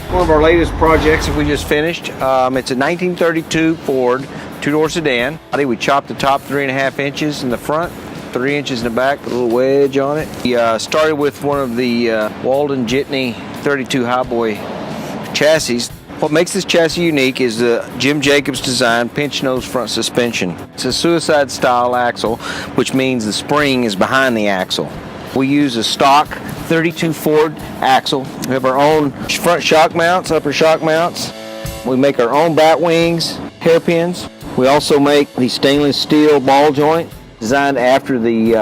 One of our latest projects that we just finished. It's a 1932 Ford two-door sedan. We chopped the top 3.5 inches in the front, 3 inches in the back, a little wedge on it. We started with one of the Walden Jitney 32 Highboy chassis. What makes this chassis unique is the Jim Jacobs design pinch nose front suspension. It's a suicide style axle, which means the spring is behind the axle. We use a stock 32 Ford axle. We have our own front shock mounts, upper shock mounts. We make our own bat wings, hairpins. We also make the stainless steel ball joint designed after the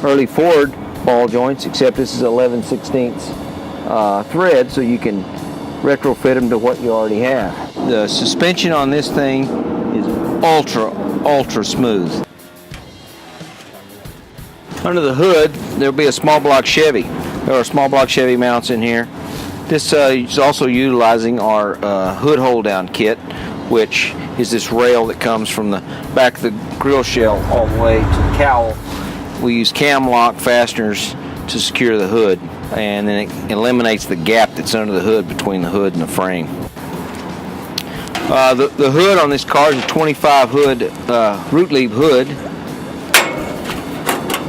early Ford ball joints, except this is 11/16 thread, so you can retrofit them to what you already have. The suspension on this thing is ultra smooth. Under the hood, there'll be a small block Chevy. There are small block Chevy mounts in here. This is also utilizing our hood hold down kit, which is this rail that comes from the back of the grill shell all the way to the cowl. We use cam lock fasteners to secure the hood, and then it eliminates the gap that's under the hood between the hood and the frame. The hood on this car is a 25 hood root leaf hood.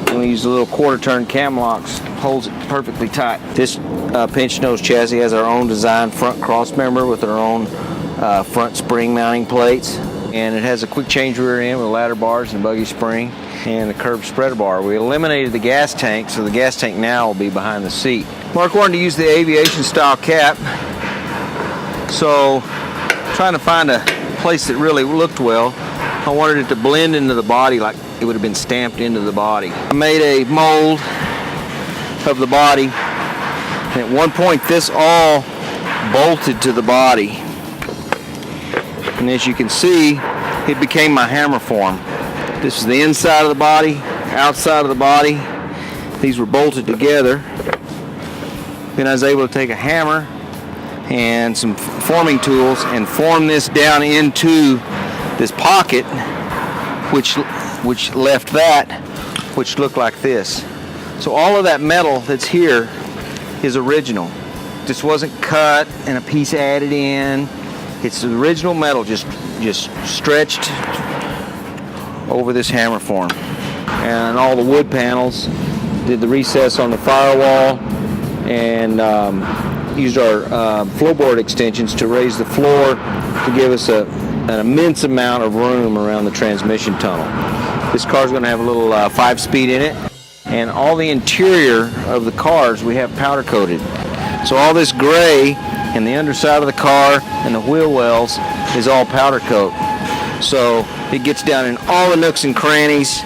And we use the little quarter turn cam locks, holds it perfectly tight. This pinch nose chassis has our own design front cross member with our own front spring mounting plates, and it has a quick change rear end with ladder bars and buggy spring and the curved spreader bar. We eliminated the gas tank, so the gas tank now will be behind the seat. Mark wanted to use the aviation style cap, so trying to find a place that really looked well. I wanted it to blend into the body like it would have been stamped into the body. I made a mold of the body, and at one point this all bolted to the body. And as you can see, it became my hammer form. This is the inside of the body, outside of the body. These were bolted together. Then I was able to take a hammer and some forming tools and form this down into this pocket, which left that, which looked like this. So all of that metal that's here is original. This wasn't cut and a piece added in. It's the original metal, just stretched over this hammer form. And all the wood panels, did the recess on the firewall, and used our floorboard extensions to raise the floor to give us an immense amount of room around the transmission tunnel. This car's going to have a little 5-speed in it, and all the interior of the cars we have powder coated. So all this gray and the underside of the car and the wheel wells is all powder coat. So it gets down in all the nooks and crannies,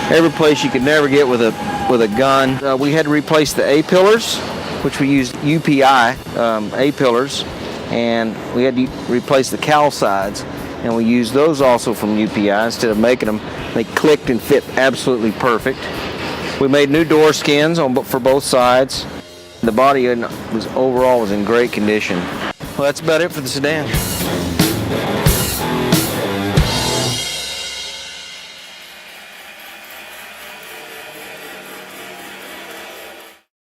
every place you could never get with a gun. We had to replace the A-pillars, which we used UPI A-pillars, and we had to replace the cowl sides, and we used those also from UPI instead of making them. They clicked and fit absolutely perfect. We made new door skins for both sides. The body overall was in great condition. Well, that's about it for the sedan.